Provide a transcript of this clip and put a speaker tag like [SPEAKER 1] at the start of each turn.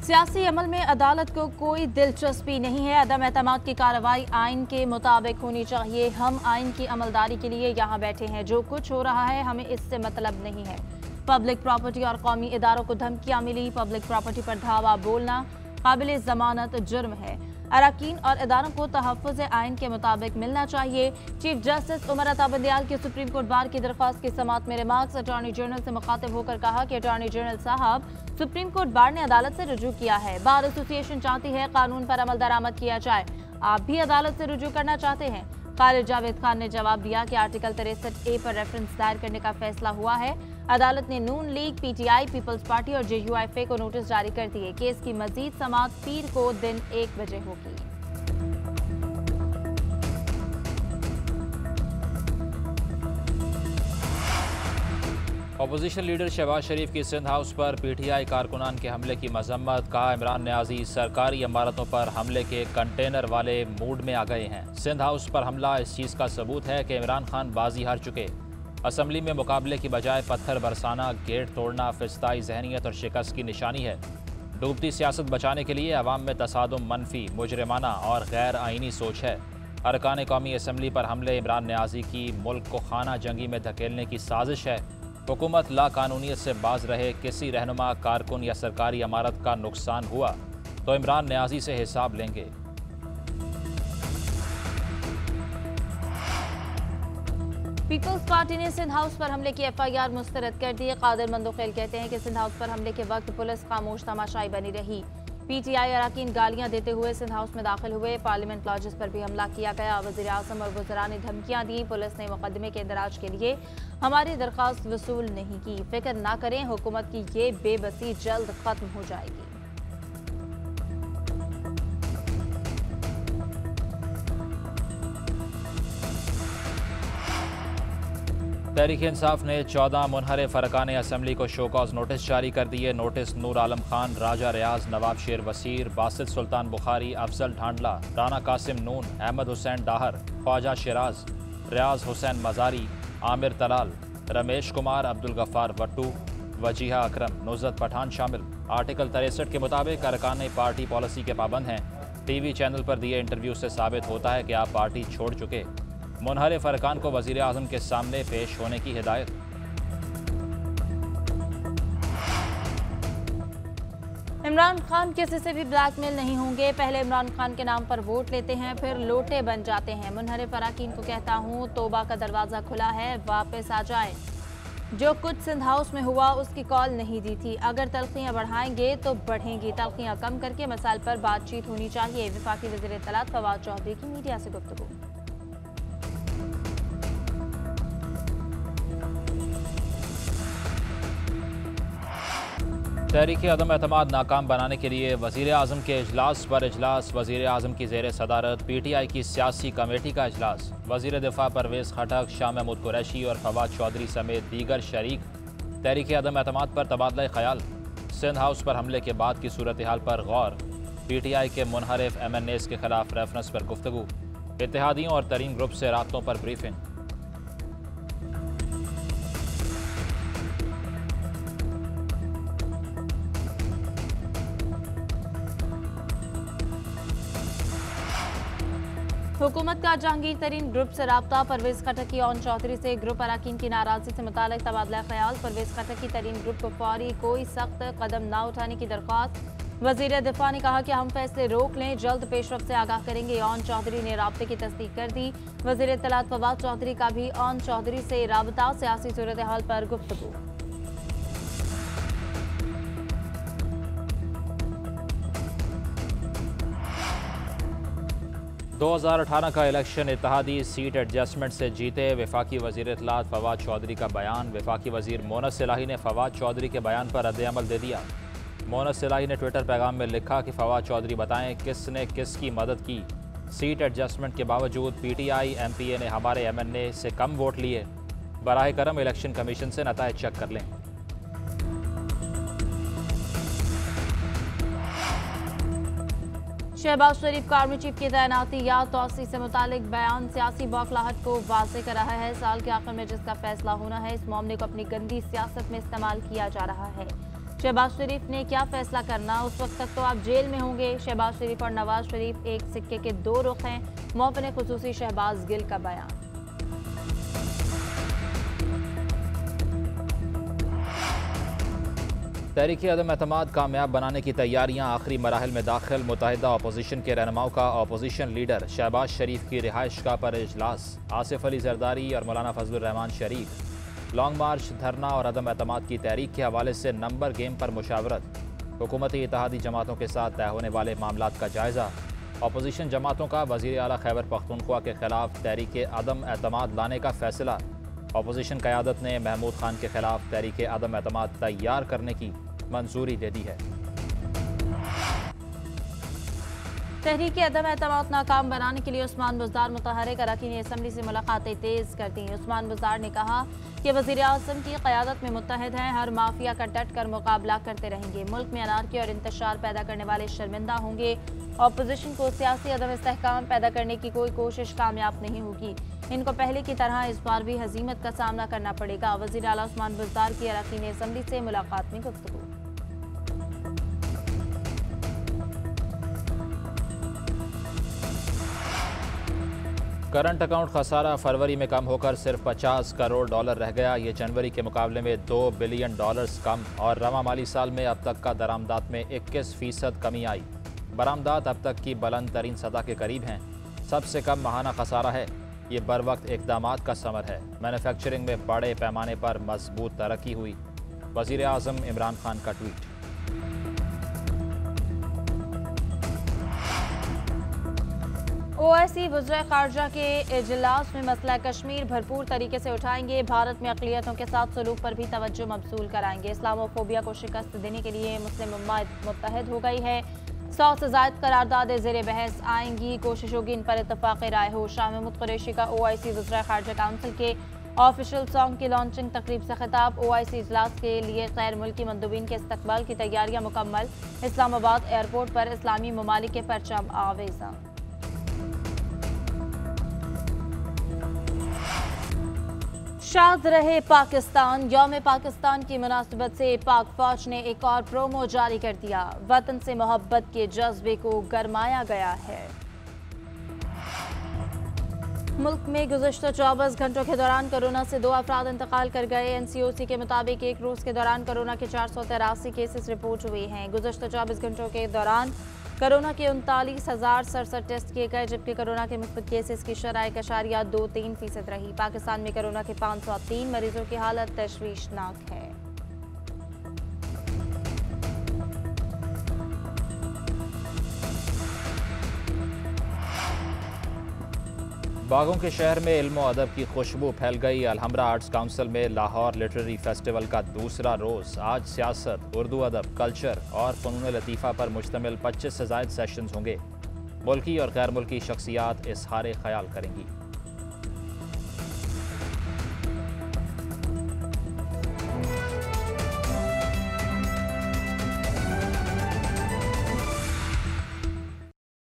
[SPEAKER 1] सियासी अमल में अदालत को कोई दिलचस्पी नहीं है। अदम एतमाद की कार्रवाई आइन के मुताबिक होनी चाहिए। हम आइन की अमलदारी के लिए यहाँ बैठे हैं। जो कुछ हो रहा है हमें इससे मतलब नहीं है। पब्लिक प्रॉपर्टी और कौमी इदारों को धमकियां मिली। पब्लिक प्रॉपर्टी पर धावा बोलना काबिल जमानत जुर्म है। अरकान और इदारों को तहफ़्फ़ुज़ आइन के मुताबिक मिलना चाहिए। चीफ जस्टिस उमर अता बंदियाल की सुप्रीम कोर्ट बार की दरख्वास्त की समाअत में रिमार्क्स। अटॉर्नी जनरल से मुखातिब होकर कहा कि अटॉर्नी जनरल साहब, सुप्रीम कोर्ट बार ने अदालत से रुजू किया है। बार एसोसिएशन चाहती है कानून पर अमल दरामद किया जाए। आप भी अदालत से रुजू करना चाहते हैं? खालिद जावेद खान ने जवाब दिया कि आर्टिकल 63A पर रेफरेंस दायर करने का फैसला हुआ है। अदालत ने नून लीग, PTI, पीपल्स पार्टी और JUIFA को नोटिस जारी कर दिए। केस की मजीद समाअत पीर को दिन 1 बजे होगी।
[SPEAKER 2] अपोजिशन लीडर शहबाज शरीफ की सिंध हाउस पर PTI कारकुनान के हमले की मजम्मत। कहा, इमरान न्याजी सरकारी इमारतों पर हमले के कंटेनर वाले मूड में आ गए हैं। सिंध हाउस पर हमला इस चीज़ का सबूत है कि इमरान खान बाजी हार चुके। असम्बली में मुकाबले की बजाय पत्थर बरसाना, गेट तोड़ना फिस्ताई जहनीत और शिकस्त की निशानी है। डूबती सियासत बचाने के लिए अवाम में तसादुम, मनफी, मुजरिमाना और गैर आइनी सोच है। अरकान कौमी असम्बली पर हमले इमरान न्याजी की मुल्क को खाना जंगी में धकेलने की साजिश है। हुकूमत लाकानूनियत से बाज रहे किसी रहनुमा, कारकुन या सरकारी इमारत का नुकसान हुआ तो इमरान न्याजी से हिसाब लेंगे।
[SPEAKER 1] पीपल्स पार्टी ने सिंध हाउस पर हमले की FIR मुस्तरद कर दी। कादिर मंदोखेल कहते हैं कि सिंध हाउस पर हमले के वक्त पुलिस खामोश तमाशाई बनी रही। PTI अरकान गालियां देते हुए सिंध हाउस में दाखिल हुए। पार्लियामेंट लॉजेस पर भी हमला किया गया। वज़ीर आज़म और वज़रा ने धमकियां दी। पुलिस ने मुकदमे के इंदराज के लिए हमारी दरख्वास्त वसूल नहीं की। फिक्र ना करें, हुकूमत की ये बेबसी जल्द खत्म हो जाएगी।
[SPEAKER 2] तहरीक इंसाफ ने 14 मुनहरिफ अरकान असम्बली को शोकॉज नोटिस जारी कर दिए। नोटिस नूर आलम खान, राजा रियाज, नवाब शेर वसीर, बासित सुल्तान बुखारी, अफजल ढांडला, राना कासिम नून, अहमद हुसैन डाहर, ख्वाजा शिराज, रियाज हुसैन मजारी, आमिर तलाल, रमेश कुमार, अब्दुल गफ्फार वट्टू, वजीहा अकरम, नुज़रत पठान शामिल। आर्टिकल 63 के मुताबिक अरकान पार्टी पॉलिसी के पाबंद हैं। TV चैनल पर दिए इंटरव्यू से साबित होता है कि आप पार्टी छोड़ चुके। मुनहरिफ अरकान को वज़ीर आज़म के सामने पेश होने की हिदायत।
[SPEAKER 1] इमरान खान किसी से भी ब्लैकमेल नहीं होंगे। पहले इमरान खान के नाम पर वोट लेते हैं, फिर लोटे बन जाते हैं। मुनहरिफ अरकान को कहता हूँ, तौबा का दरवाज़ा खुला है, वापस आ जाएं। जो कुछ सिंध हाउस में हुआ उसकी कॉल नहीं दी थी। अगर तलखियाँ बढ़ाएंगे तो बढ़ेंगी। तलखियाँ कम करके मसाइल पर बातचीत होनी चाहिए। वफाकी वज़ीर इत्तलात फवाद चौधरी की मीडिया से गुफ्तगू।
[SPEAKER 2] तहरीक अदम एतमाद नाकाम बनाने के लिए वज़ीर आज़म के इजलास पर इजलास। वज़ीर आज़म की ज़ेर सदारत PTI की सियासी कमेटी का इजलास। वज़ीर दिफा परवेज़ खटक, शाह महमूद कुरैशी और फवाद चौधरी समेत दीगर शरीक। तहरीक अदम एतमाद पर तबादला ख्याल। सिंध हाउस पर हमले के बाद की सूरत हाल पर गौर। PTI के मुनहरिफ MNAs के खिलाफ रेफरेंस पर गुफ्तगू। इत्तेहादियों और तरीन ग्रुप से राब्तों पर ब्रीफिंग।
[SPEAKER 1] हुकूमत का जहांगीर तरीन ग्रुप से राब्ता। परवेज़ खटक की ओन चौधरी से ग्रुप अरकान की नाराजगी से मुताल्लिक़ तबादला ख्याल। परवेज़ खटक की तरीन ग्रुप को फौरी कोई सख्त कदम न उठाने की दरख्वास्त। वज़ीर दिफा ने कहा कि हम फैसले रोक लें, जल्द पेशरफ से आगाह करेंगे। ओन चौधरी ने राब्ते की तस्दीक कर दी। वज़ीर इत्तलात फवाद चौधरी का भी ओन चौधरी से राबता। सियासी सूरत हाल पर गुफ्तगू।
[SPEAKER 2] 2018 का इलेक्शन इत्तेहादी सीट एडजस्टमेंट से जीते। वफाकी वज़ीर इत्तलात फवाद चौधरी का बयान। वफाकी वज़ीर मोनस सिलाही ने फवाद चौधरी के बयान पर रद्द-ए-अमल दे दिया। मोनस सिलाही ने ट्विटर पैगाम में लिखा कि फवाद चौधरी बताएं किसने किसकी मदद की। सीट एडजस्टमेंट के बावजूद PTI MPA ने हमारे MNA से कम वोट लिए। बराह करम इलेक्शन कमीशन से नताइज चेक कर लें।
[SPEAKER 1] शहबाज शरीफ का आर्मी चीफ की तैनाती या तौसी से मुतालिक बयान सियासी बौखलाहट को वाज़ेह कर रहा है। साल के आखिर में जिसका फैसला होना है, इस मामले को अपनी गंदी सियासत में इस्तेमाल किया जा रहा है। शहबाज शरीफ ने क्या फैसला करना, उस वक्त तक तो आप जेल में होंगे। शहबाज शरीफ और नवाज शरीफ एक सिक्के के दो रुख हैं। मौफ़िन खुसूसी शहबाज गिल का बयान।
[SPEAKER 2] तहरीक अदम एतमाद कामयाब बनाने की तैयारियां आखिरी मराहल में दाखिल। मुत्तहिदा अपोजिशन के रहनुमाओं का अपोजिशन लीडर शहबाज शरीफ की रिहाइश का पर इजलास। आसिफ अली जरदारी और मौलाना फजलुर रहमान शरीफ। लॉन्ग मार्च, धरना और अदम एतमाद की तहरीक के हवाले से नंबर गेम पर मुशावरत। हुकूमती इत्तेहादी जमातों के साथ तय होने वाले मामलात का जायजा। अपोजिशन जमातों का वज़ीर आला खैबर पख्तूनख्वा के खिलाफ तहरीक अदम एतमाद लाने का फैसला। अपोजिशन क़यादत ने महमूद खान के खिलाफ तहरीक अदम एतमाद तैयार करने की मंजूरी दे दी है।
[SPEAKER 1] तहरीक अदम एतमाद नाकाम बनाने के लिए उस्मान बुज़दार मुतहर्रिक अरकान असम्बली से मुलाकातें तेज़ कर दी। उस्मान बुज़दार ने कहा कि वज़ीर आज़म की क़यादत में मुत्तहिद हैं, हर माफिया का डट कर मुकाबला करते रहेंगे। मुल्क में अनारकी और इंतशार पैदा करने वाले शर्मिंदा होंगे। अपोजिशन को सियासी अदम इस्तेहकाम पैदा करने की कोई कोशिश कामयाब नहीं होगी। इनको पहले की तरह इस बार भी हजीमत का सामना करना पड़ेगा। वज़ीर आला उस्मान बुज़दार की अरकान असम्बली से मुलाकात में गुफ्तगू।
[SPEAKER 2] करंट अकाउंट खसारा फरवरी में कम होकर सिर्फ 50 करोड़ डॉलर रह गया। ये जनवरी के मुकाबले में $2 बिलियन कम और रवा माली साल में अब तक का दरामदात में 21% कमी आई। बरामदात अब तक की बुलंद तरीन सतह के करीब हैं। सबसे कम माहाना खसारा है। ये बर वक्त इक़दामात का समर है। मैन्युफैक्चरिंग में बड़े पैमाने पर मजबूत तरक्की हुई। वज़ीर आज़म इमरान खान का ट्वीट।
[SPEAKER 1] OIC वज़ीर ख़ारजा के इजलास में मसला कश्मीर भरपूर तरीके से उठाएंगे। भारत में अक़लियतों के साथ सलूक पर भी तवज्जो मबसूल कराएंगे। इस्लामोफोबिया को शिकस्त देने के लिए मुस्लिम उम्मत मुत्तहिद हो गई है। 100 से ज़ायद करारदादें ज़ेर बहस आएंगी। कोशिश होगी इन पर इत्तफ़ाक़ राय हो। शाह महमूद कुरैशी का OIC वज़ीर ख़ारजा काउंसिल के ऑफिशियल सॉन्ग की लॉन्चिंग तकरीब से खिताब। OIC इजलास के लिए गैर मुल्की मंदूबीन के इस्तकबाल की तैयारियाँ मुकम्मल। इस्लामाबाद एयरपोर्ट पर इस्लामी ममालिक के परचम आवेज़ा। शाद रहे पाकिस्तान। यौम पाकिस्तान की मुनासिबत से पाक फौज ने एक और प्रोमो जारी कर दिया। वतन से मोहब्बत के जज्बे को गरमाया गया है। मुल्क में गुज़श्ता 24 घंटों के दौरान कोरोना से 2 अफराद इंतकाल कर गए। NCOC के मुताबिक एक रोज़ के दौरान कोरोना के 483 केसेस रिपोर्ट हुए हैं। गुज़श्ता 24 घंटों के दौरान कोरोना के 39,067 टेस्ट किए गए, जबकि कोरोना के मुस्बत केसेस की शरह 1.23% रही। पाकिस्तान में कोरोना के 503 मरीजों की हालत तशवीशनाक है।
[SPEAKER 2] बागों के शहर में इल्म और अदब की खुशबू फैल गई। अलहम्रा आर्ट्स काउंसिल में लाहौर लिटरेरी फेस्टिवल का दूसरा रोज़। आज सियासत, उर्दू अदब, कल्चर और फ़नून लतीफ़ा पर मुश्तमिल 25 से ज़ायद सेशंस होंगे। मुल्की और गैर मुल्की शख्सियात इज़हार ख़याल करेंगी।